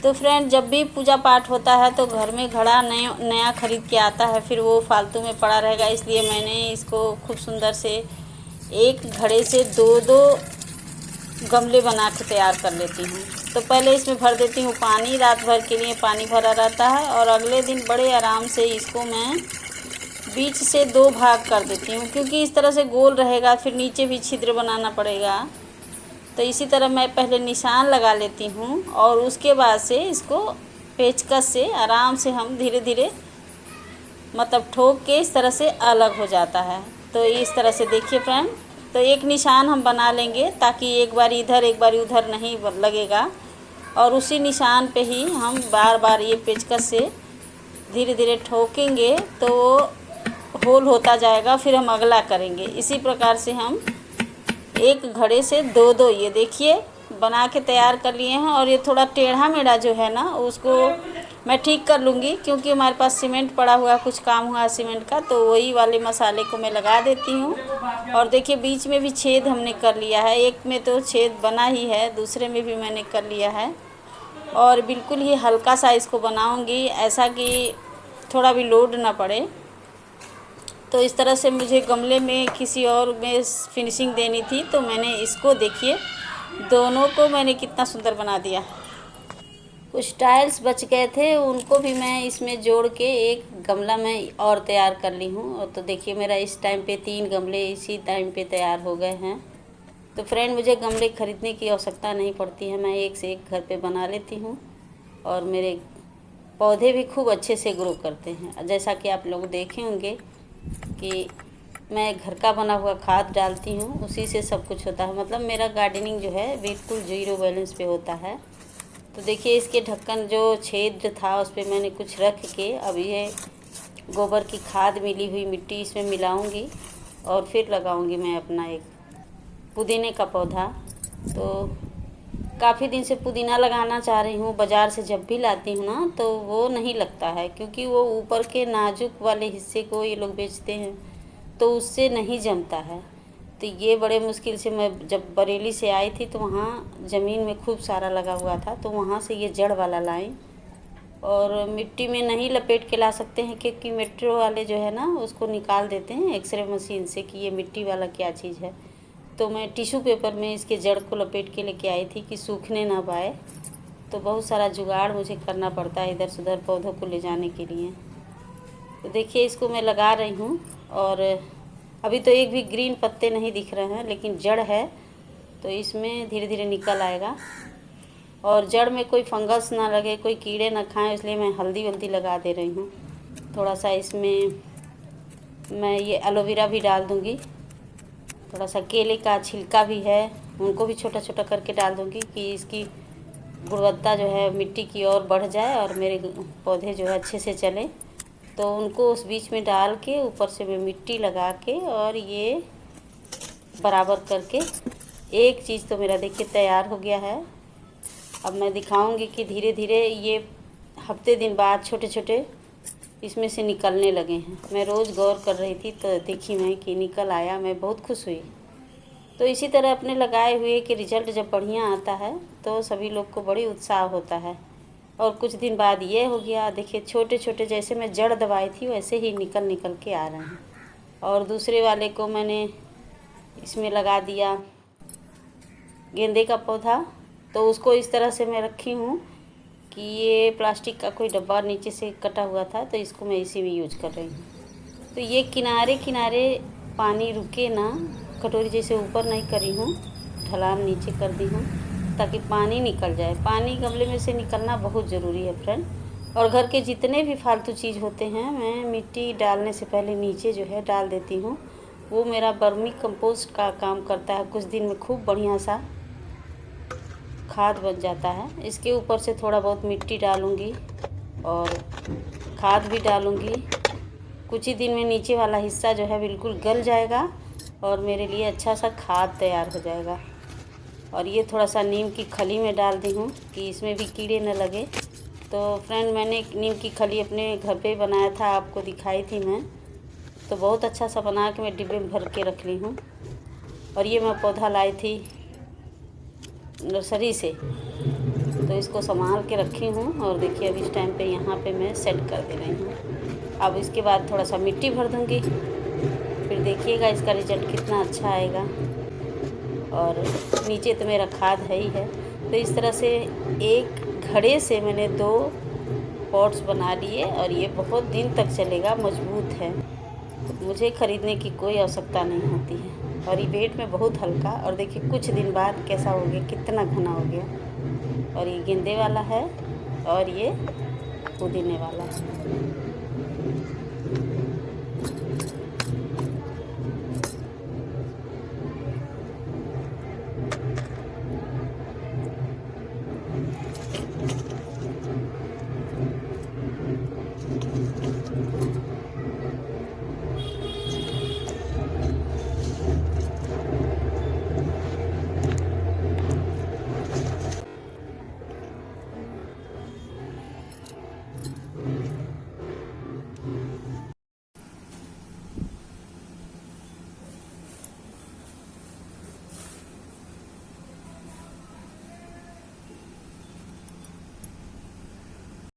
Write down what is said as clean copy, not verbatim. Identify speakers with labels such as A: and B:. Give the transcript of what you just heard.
A: तो फ्रेंड, जब भी पूजा पाठ होता है तो घर में घड़ा नया खरीद के आता है, फिर वो फालतू में पड़ा रहेगा। इसलिए मैंने इसको खूब सुंदर से एक घड़े से दो दो गमले बना के तैयार कर लेती हूँ। तो पहले इसमें भर देती हूँ पानी, रात भर के लिए पानी भरा रहता है। और अगले दिन बड़े आराम से इसको मैं बीच से 2 भाग कर देती हूँ, क्योंकि इस तरह से गोल रहेगा, फिर नीचे भी छिद्र बनाना पड़ेगा। तो इसी तरह मैं पहले निशान लगा लेती हूँ और उसके बाद से इसको पेचकस से आराम से हम धीरे धीरे मतलब ठोक के इस तरह से अलग हो जाता है। तो इस तरह से देखिए फ्रेंड, तो एक निशान हम बना लेंगे ताकि एक बार इधर एक बार उधर नहीं लगेगा। और उसी निशान पे ही हम बार बार ये पेचकस से धीरे धीरे ठोकेंगे तो वो होल होता जाएगा। फिर हम अगला करेंगे। इसी प्रकार से हम एक घड़े से दो दो ये देखिए बना के तैयार कर लिए हैं। और ये थोड़ा टेढ़ा मेढ़ा जो है ना, उसको मैं ठीक कर लूँगी, क्योंकि हमारे पास सीमेंट पड़ा हुआ, कुछ काम हुआ सीमेंट का, तो वही वाले मसाले को मैं लगा देती हूँ। और देखिए बीच में भी छेद हमने कर लिया है, एक में तो छेद बना ही है, दूसरे में भी मैंने कर लिया है। और बिल्कुल ही हल्का सा इसको बनाऊँगी, ऐसा कि थोड़ा भी लोड ना पड़े। तो इस तरह से मुझे गमले में किसी और में फिनिशिंग देनी थी, तो मैंने इसको देखिए दोनों को मैंने कितना सुंदर बना दिया। कुछ टाइल्स बच गए थे, उनको भी मैं इसमें जोड़ के एक गमला में और तैयार कर ली हूँ। और तो देखिए मेरा इस टाइम पे 3 गमले इसी टाइम पे तैयार हो गए हैं। तो फ्रेंड, मुझे गमले खरीदने की आवश्यकता नहीं पड़ती है, मैं एक से एक घर पे बना लेती हूँ। और मेरे पौधे भी खूब अच्छे से ग्रो करते हैं। जैसा कि आप लोग देखे होंगे कि मैं घर का बना हुआ खाद डालती हूँ, उसी से सब कुछ होता है। मतलब मेरा गार्डनिंग जो है बिल्कुल 0 बैलेंस पे होता है। तो देखिए इसके ढक्कन जो छेद था उस पर मैंने कुछ रख के अब ये गोबर की खाद मिली हुई मिट्टी इसमें मिलाऊंगी और फिर लगाऊंगी मैं अपना एक पुदीने का पौधा। तो काफ़ी दिन से पुदीना लगाना चाह रही हूँ। बाज़ार से जब भी लाती हूँ ना तो वो नहीं लगता है, क्योंकि वो ऊपर के नाजुक वाले हिस्से को ये लोग बेचते हैं, तो उससे नहीं जमता है। तो ये बड़े मुश्किल से, मैं जब बरेली से आई थी तो वहाँ ज़मीन में खूब सारा लगा हुआ था, तो वहाँ से ये जड़ वाला लाई। और मिट्टी में नहीं लपेट के ला सकते हैं, क्योंकि मेट्रो वाले जो है ना उसको निकाल देते हैं एक्सरे मशीन से कि ये मिट्टी वाला क्या चीज़ है। तो मैं टिश्यू पेपर में इसके जड़ को लपेट के लेके आई थी कि सूखने ना पाए। तो बहुत सारा जुगाड़ मुझे करना पड़ता है इधर से उधर पौधों को ले जाने के लिए। तो देखिए इसको मैं लगा रही हूँ और अभी तो एक भी ग्रीन पत्ते नहीं दिख रहे हैं, लेकिन जड़ है तो इसमें धीरे धीरे निकल आएगा। और जड़ में कोई फंगस ना लगे, कोई कीड़े ना खाएं, इसलिए मैं हल्दी वल्दी लगा दे रही हूँ। थोड़ा सा इसमें मैं ये एलोवेरा भी डाल दूँगी, थोड़ा सा केले का छिलका भी है उनको भी छोटा छोटा करके डाल दूँगी कि इसकी गुणवत्ता जो है मिट्टी की ओर बढ़ जाए और मेरे पौधे जो है अच्छे से चले। तो उनको उस बीच में डाल के ऊपर से मैं मिट्टी लगा के और ये बराबर करके एक चीज़ तो मेरा देखिए तैयार हो गया है। अब मैं दिखाऊंगी कि धीरे धीरे ये हफ्ते दिन बाद छोटे छोटे इसमें से निकलने लगे हैं। मैं रोज़ गौर कर रही थी तो देखी मैं कि निकल आया, मैं बहुत खुश हुई। तो इसी तरह अपने लगाए हुए कि रिज़ल्ट जब बढ़िया आता है तो सभी लोग को बड़ी उत्साह होता है। और कुछ दिन बाद ये हो गया, देखिए छोटे छोटे जैसे मैं जड़ दबाई थी वैसे ही निकल निकल के आ रहे हैं। और दूसरे वाले को मैंने इसमें लगा दिया गेंदे का पौधा, तो उसको इस तरह से मैं रखी हूँ कि ये प्लास्टिक का कोई डब्बा नीचे से कटा हुआ था, तो इसको मैं इसी में यूज कर रही हूँ। तो ये किनारे किनारे पानी रुके ना, कटोरी जैसे ऊपर नहीं करी हूँ, ढलान नीचे कर दी हूँ ताकि पानी निकल जाए। पानी गमले में से निकलना बहुत ज़रूरी है फ्रेंड। और घर के जितने भी फालतू चीज़ होते हैं मैं मिट्टी डालने से पहले नीचे जो है डाल देती हूँ। वो मेरा वर्मी कंपोस्ट का काम करता है, कुछ दिन में खूब बढ़िया सा खाद बन जाता है। इसके ऊपर से थोड़ा बहुत मिट्टी डालूँगी और खाद भी डालूँगी। कुछ ही दिन में नीचे वाला हिस्सा जो है बिल्कुल गल जाएगा और मेरे लिए अच्छा सा खाद तैयार हो जाएगा। और ये थोड़ा सा नीम की खली में डाल दी हूँ कि इसमें भी कीड़े न लगे। तो फ्रेंड, मैंने नीम की खली अपने घर पे बनाया था, आपको दिखाई थी मैं, तो बहुत अच्छा सा बना के मैं डिब्बे में भर के रख ली हूँ। और ये मैं पौधा लाई थी नर्सरी से, तो इसको संभाल के रखी हूँ और देखिए अब इस टाइम पे यहाँ पे मैं सेट कर दे रही हूँ। अब इसके बाद थोड़ा सा मिट्टी भर दूँगी, फिर देखिएगा इसका रिजल्ट कितना अच्छा आएगा। और नीचे तो मेरा खाद है ही है। तो इस तरह से एक घड़े से मैंने 2 पॉट्स बना लिए और ये बहुत दिन तक चलेगा, मजबूत है। मुझे ख़रीदने की कोई आवश्यकता नहीं होती है और ये वेट में बहुत हल्का। और देखिए कुछ दिन बाद कैसा हो गया, कितना घना हो गया। और ये गेंदे वाला है और ये पुदीने वाला है।